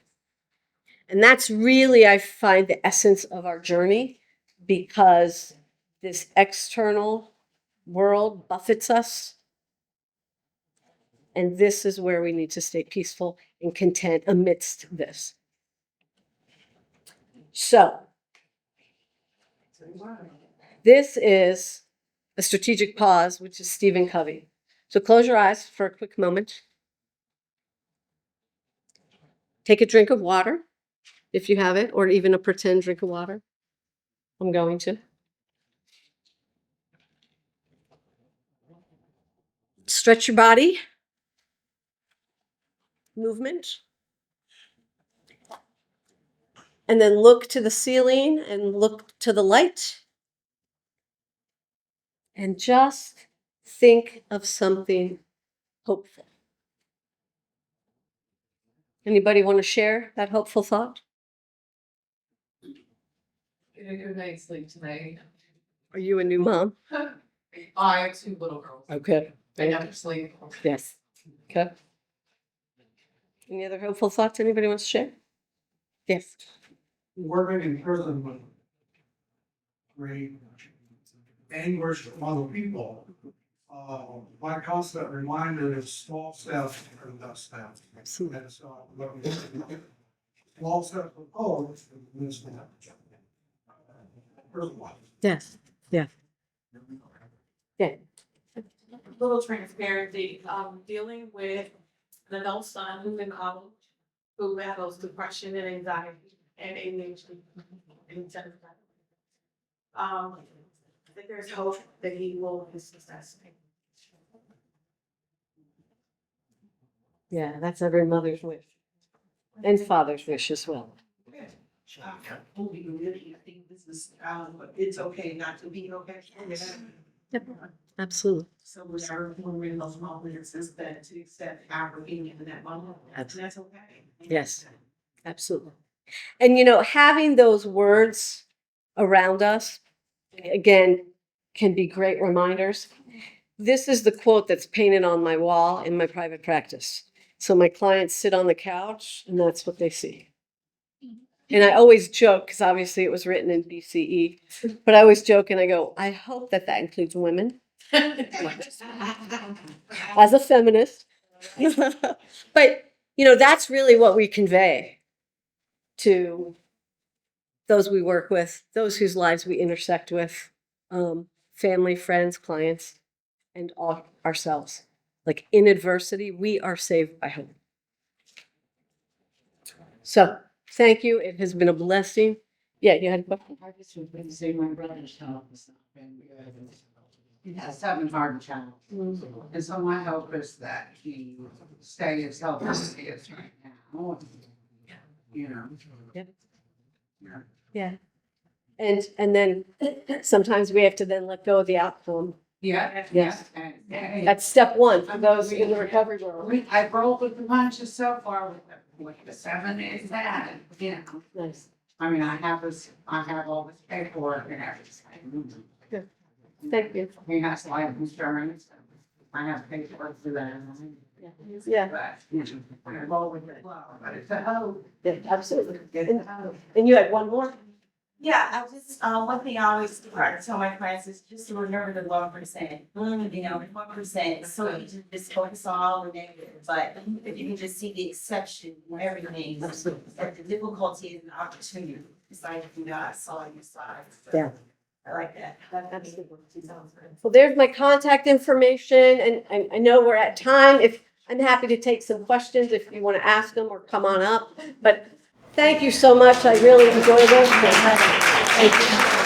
And that's really, I find, the essence of our journey, because this external world buffets us. And this is where we need to stay peaceful and content amidst this. So, this is a strategic pause, which is Stephen Covey. So close your eyes for a quick moment. Take a drink of water, if you have it, or even a pretend drink of water. I'm going to. Stretch your body. Movement. And then look to the ceiling and look to the light. And just think of something hopeful. Anybody want to share that hopeful thought? Get a good night's sleep tonight. Are you a new mom? I have 2 little girls. Okay. They never sleep. Yes. Okay. Any other hopeful thoughts anybody wants to share? Yes. Working in prison with great anguish from other people. My constant reminder is small steps are the best steps. Absolutely. And so I'm looking at small steps of hope in this step. Prison life. Yes. Yeah. Yeah. Little transparency, dealing with an adult son who's in college, who battles depression and anxiety and ADHD. And I think there's hope that he will be successful. Yeah, that's every mother's wish. And father's wish as well. We really, I think this is, it's okay not to be okay. Yep. Absolutely. So whenever we're in those moments, is that to accept our opinion in that moment, and that's okay. Yes. Absolutely. And having those words around us, again, can be great reminders. This is the quote that's painted on my wall in my private practice. So my clients sit on the couch and that's what they see. And I always joke, because obviously it was written in BCE, but I always joke and I go, I hope that includes women. As a feminist. But, that's really what we convey to those we work with, those whose lives we intersect with, family, friends, clients, and all ourselves. Like in adversity, we are saved by hope. So thank you. It has been a blessing. Yeah, you had a question? I just was going to say my brother's health and stuff, and he has 7 heart challenges. And so my hope is that he stay as healthy as he is right now. Yeah. Yeah. Yeah. And then sometimes we have to then let go of the outcome. Yeah. Yes. And That's step one for those in the recovery world. I've rolled with the punches so far with the 7 is that, Nice. I mean, I have all this paperwork and everything. Thank you. He has life insurance. I have paperwork for that. Yeah. But, I roll with the flow, but it's a hope. Yeah, absolutely. It's a hope. And you had one more? Yeah, I just, one thing I always try to tell my clients is just to remember the 1%. 1%. So you can just focus on all the negative, but if you can just see the exception in everything, Absolutely. that the difficulty is an opportunity. It's like, I saw your side. So Yeah. I like that. Absolutely. Well, there's my contact information, and I know we're at time. If I'm happy to take some questions if you want to ask them or come on up. But thank you so much. I really enjoyed this. Thank you.